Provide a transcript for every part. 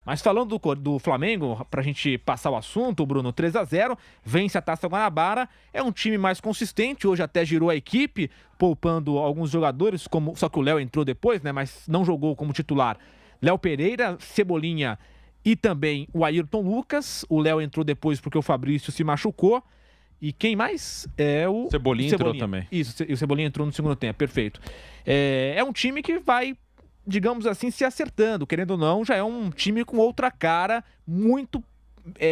Mas falando do Flamengo, pra gente passar o assunto, Bruno, 3-0, vence a Taça Guanabara, é um time mais consistente, hoje até girou a equipe, poupando alguns jogadores, só que o Léo entrou depois, né, mas não jogou como titular. Léo Pereira, Cebolinha e também o Ayrton Lucas, o Léo entrou depois porque o Fabrício se machucou, e quem mais? O Cebolinha entrou também. Isso, e o Cebolinha entrou no segundo tempo, perfeito. É um time que vai, digamos assim, se acertando, querendo ou não, já é um time com outra cara, muito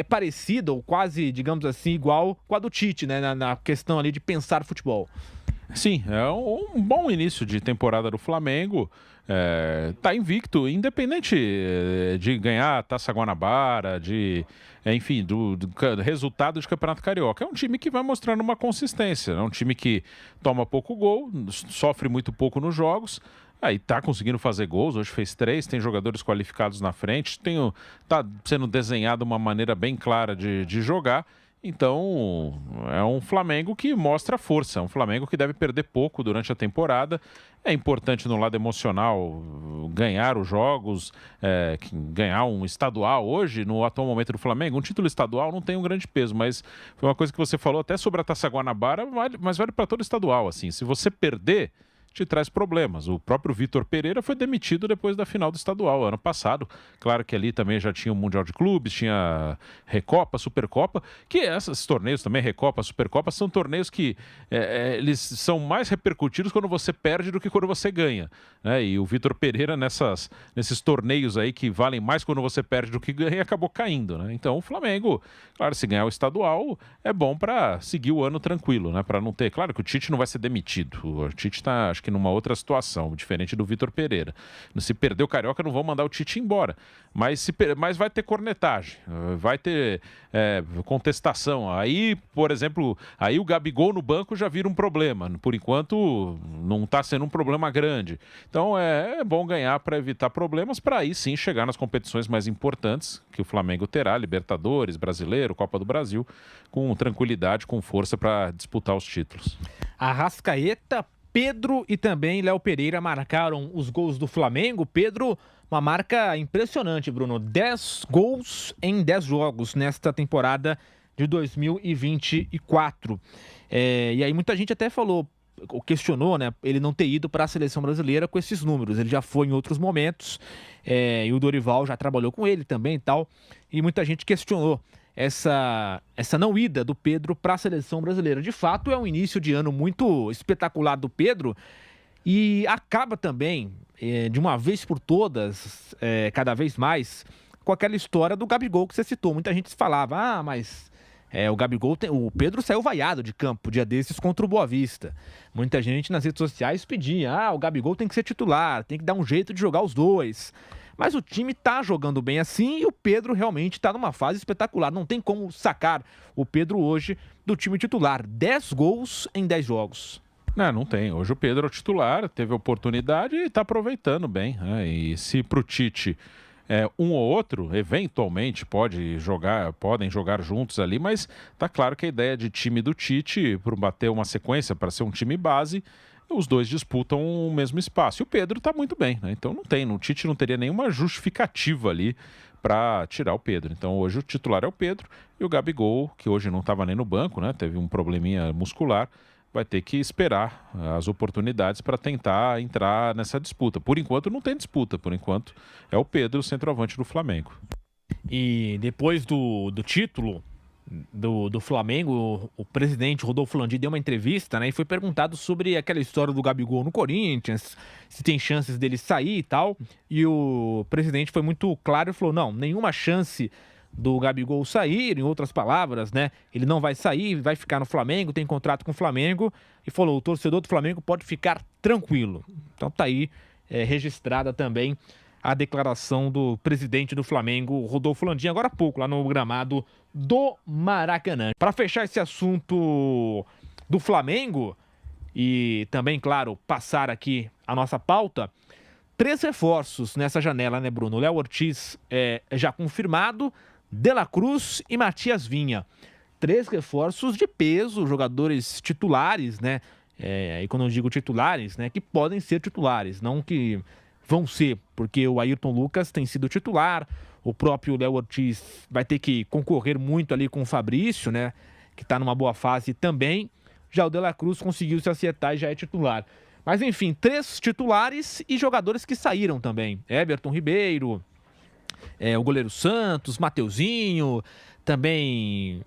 parecida, ou quase, digamos assim, igual com a do Tite, né, na questão ali de pensar futebol. Sim, é um bom início de temporada do Flamengo. Tá invicto, independente de ganhar a Taça Guanabara, enfim, do resultado de Campeonato Carioca. É um time que vai mostrando uma consistência. É um time que toma pouco gol, sofre muito pouco nos jogos. Aí tá conseguindo fazer gols, hoje fez 3, tem jogadores qualificados na frente, tá sendo desenhada uma maneira bem clara de jogar. Então, é um Flamengo que mostra força, é um Flamengo que deve perder pouco durante a temporada. É importante no lado emocional ganhar os jogos, ganhar um estadual. Hoje, no atual momento do Flamengo, um título estadual não tem um grande peso, mas foi uma coisa que você falou até sobre a Taça Guanabara, mas vale para todo estadual. Assim, se você perder, te traz problemas. O próprio Vitor Pereira foi demitido depois da final do estadual, ano passado. Claro que ali também já tinha o Mundial de Clubes, tinha Recopa, Supercopa, que esses torneios também, Recopa, Supercopa, são torneios que eles são mais repercutidos quando você perde do que quando você ganha, né? E o Vitor Pereira nesses torneios aí que valem mais quando você perde do que ganha, acabou caindo, né? Então o Flamengo, claro, se ganhar o estadual, é bom para seguir o ano tranquilo, né? Para não ter, claro que o Tite não vai ser demitido. O Tite tá, acho que numa outra situação, diferente do Vitor Pereira. Se perder o Carioca, não vão mandar o Tite embora. Mas vai ter cornetagem, vai ter contestação. Aí, por exemplo, aí o Gabigol no banco já vira um problema. Por enquanto, não está sendo um problema grande. Então, é bom ganhar para evitar problemas, para aí sim chegar nas competições mais importantes que o Flamengo terá, Libertadores, Brasileiro, Copa do Brasil, com tranquilidade, com força para disputar os títulos. Arrascaeta, Pedro e também Léo Pereira marcaram os gols do Flamengo. Pedro, uma marca impressionante, Bruno. 10 gols em 10 jogos nesta temporada de 2024. E aí muita gente até questionou, né, ele não ter ido para a seleção brasileira com esses números. Ele já foi em outros momentos, e o Dorival já trabalhou com ele também e tal. E muita gente questionou essa não ida do Pedro para a seleção brasileira. De fato, é um início de ano muito espetacular do Pedro e acaba também, de uma vez por todas, cada vez mais, com aquela história do Gabigol que você citou. Muita gente falava, mas o Pedro saiu vaiado de campo dia desses contra o Boa Vista. Muita gente nas redes sociais pedia, o Gabigol tem que ser titular, tem que dar um jeito de jogar os dois. Mas o time tá jogando bem assim e o Pedro realmente tá numa fase espetacular. Não tem como sacar o Pedro hoje do time titular. 10 gols em 10 jogos. Não tem. Hoje o Pedro é o titular, teve oportunidade e está aproveitando bem, né? E se pro Tite um ou outro, eventualmente, podem jogar juntos ali, mas tá claro que a ideia de time do Tite, por bater uma sequência, para ser um time base, os dois disputam o mesmo espaço. E o Pedro está muito bem, né? Então o Tite não teria nenhuma justificativa ali para tirar o Pedro. Então hoje o titular é o Pedro e o Gabigol, que hoje não estava nem no banco, né? Teve um probleminha muscular, vai ter que esperar as oportunidades para tentar entrar nessa disputa. Por enquanto não tem disputa, por enquanto é o Pedro, o centroavante do Flamengo. E depois do título do Flamengo, o presidente Rodolfo Landim deu uma entrevista, né, e foi perguntado sobre aquela história do Gabigol no Corinthians, se tem chances dele sair e tal, e o presidente foi muito claro e falou, não, nenhuma chance do Gabigol sair, em outras palavras, né, ele não vai sair, vai ficar no Flamengo, tem contrato com o Flamengo, e falou, o torcedor do Flamengo pode ficar tranquilo. Então tá aí registrada também a declaração do presidente do Flamengo, Rodolfo Landim, agora há pouco, lá no gramado do Maracanã. Para fechar esse assunto do Flamengo e também, claro, passar aqui a nossa pauta, 3 reforços nessa janela, né, Bruno? Léo Ortiz já confirmado, De La Cruz e Matias Vinha. 3 reforços de peso, jogadores titulares, né? E quando eu digo titulares, né, que podem ser titulares, não que vão ser, porque o Ayrton Lucas tem sido titular, O próprio Léo Ortiz vai ter que concorrer muito ali com o Fabrício, né? Que está numa boa fase também. Já o De La Cruz conseguiu se acertar e já é titular. Mas enfim, 3 titulares e jogadores que saíram também. Everton Ribeiro, o goleiro Santos, Mateuzinho, também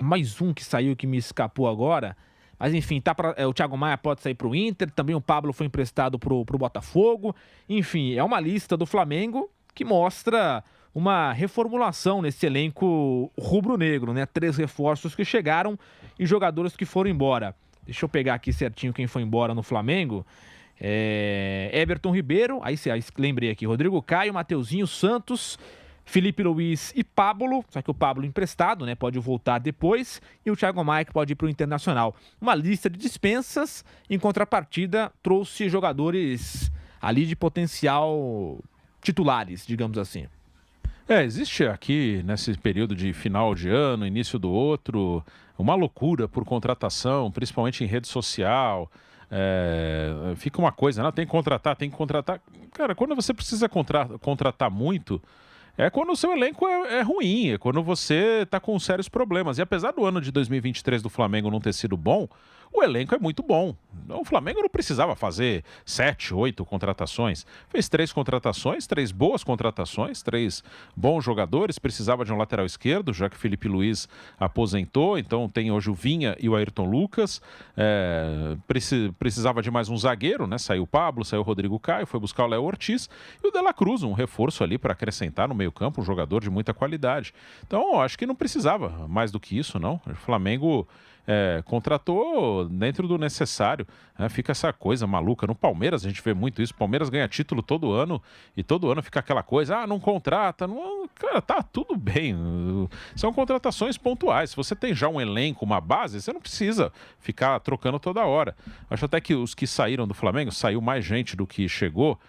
mais um que saiu que me escapou agora. Mas enfim, o Thiago Maia pode sair para o Inter, também o Pablo foi emprestado para o Botafogo. Enfim, é uma lista do Flamengo que mostra uma reformulação nesse elenco rubro-negro, né? 3 reforços que chegaram e jogadores que foram embora. Deixa eu pegar aqui certinho quem foi embora no Flamengo. Everton Ribeiro, aí lembrei aqui, Rodrigo Caio, Mateuzinho, Santos, Felipe Luiz e Pablo, só que o Pablo emprestado, né, pode voltar depois, e o Thiago Maia que pode ir para o Internacional. Uma lista de dispensas, em contrapartida, trouxe jogadores ali de potencial titulares, digamos assim. Existe aqui, nesse período de final de ano, início do outro, uma loucura por contratação, principalmente em rede social. Fica uma coisa, né? Tem que contratar. Cara, quando você precisa contratar muito, é quando o seu elenco é ruim, é quando você está com sérios problemas. E apesar do ano de 2023 do Flamengo não ter sido bom, o elenco é muito bom. O Flamengo não precisava fazer 7, 8 contratações. Fez 3 contratações, 3 boas contratações, 3 bons jogadores. Precisava de um lateral esquerdo, já que Felipe Luiz aposentou. Então tem hoje o Vinha e o Ayrton Lucas. Precisava de mais um zagueiro, né? Saiu o Pablo, saiu o Rodrigo Caio, foi buscar o Léo Ortiz. E o De La Cruz, um reforço ali para acrescentar no meio-campo, um jogador de muita qualidade. Então, acho que não precisava mais do que isso, não. O Flamengo contratou dentro do necessário. Fica essa coisa maluca. No Palmeiras a gente vê muito isso. O Palmeiras ganha título todo ano e todo ano fica aquela coisa, não contrata. Não... Cara, tá tudo bem. São contratações pontuais. Se você tem já um elenco, uma base, você não precisa ficar trocando toda hora. Acho até que os que saíram do Flamengo, saiu mais gente do que chegou.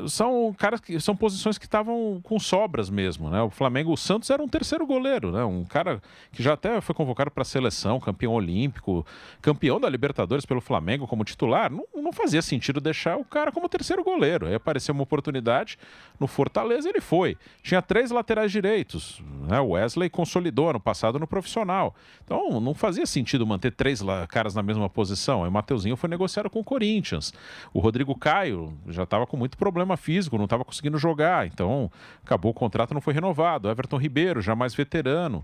São caras que são posições que estavam com sobras mesmo, né? O Flamengo, o Santos era um terceiro goleiro, né? Um cara que já até foi convocado para a seleção, campeão olímpico, campeão da Libertadores pelo Flamengo como titular. Não fazia sentido deixar o cara como terceiro goleiro. Aí apareceu uma oportunidade no Fortaleza, ele foi. Tinha 3 laterais direitos, né? O Wesley consolidou ano passado no profissional. Então não fazia sentido manter 3 caras na mesma posição. Aí o Mateuzinho foi negociado com o Corinthians. O Rodrigo Caio já estava com muito problema físico, não estava conseguindo jogar, então acabou o contrato, não foi renovado. Everton Ribeiro, já mais veterano,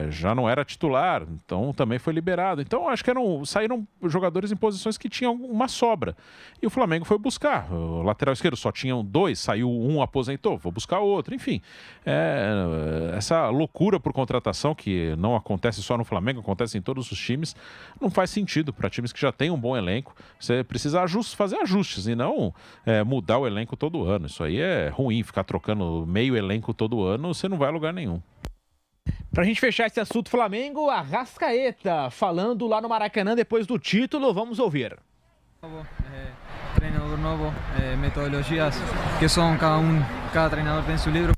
já não era titular, então também foi liberado. Então acho que saíram jogadores em posições que tinham uma sobra. E o Flamengo foi buscar. O lateral esquerdo só tinham 2, saiu um, aposentou, vou buscar outro. Enfim, essa loucura por contratação, que não acontece só no Flamengo, acontece em todos os times, não faz sentido para times que já têm um bom elenco. Você precisa fazer ajustes e não mudar o elenco todo ano. Isso aí é ruim, ficar trocando meio elenco todo ano, você não vai a lugar nenhum. Pra gente fechar esse assunto Flamengo, Arrascaeta falando lá no Maracanã depois do título, vamos ouvir. Treinador novo, metodologias que são cada treinador tem seu livro,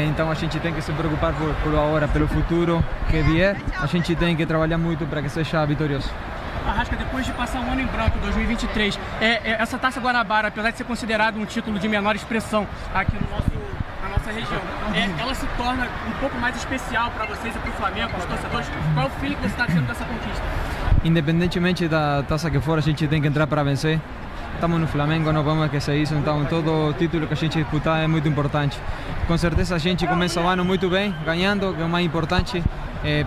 então a gente tem que se preocupar por agora, pelo futuro que vier, a gente tem que trabalhar muito para que seja vitorioso. Arrasca, depois de passar um ano em branco, 2023, essa Taça Guanabara, apesar de ser considerado um título de menor expressão aqui na nossa região, ela se torna um pouco mais especial para vocês e para o Flamengo, para os torcedores? Qual é o feeling que você está tendo dessa conquista? Independentemente da taça que for, a gente tem que entrar para vencer. Estamos no Flamengo, não vamos esquecer isso, então todo título que a gente disputar é muito importante. Com certeza a gente começa o ano muito bem, ganhando, que é o mais importante,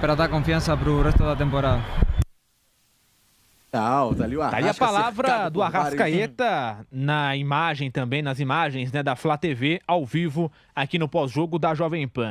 para dar confiança para o resto da temporada. Tá ali a palavra do Arrascaeta na imagem também, nas imagens, né, da Flá TV ao vivo aqui no pós-jogo da Jovem Pan.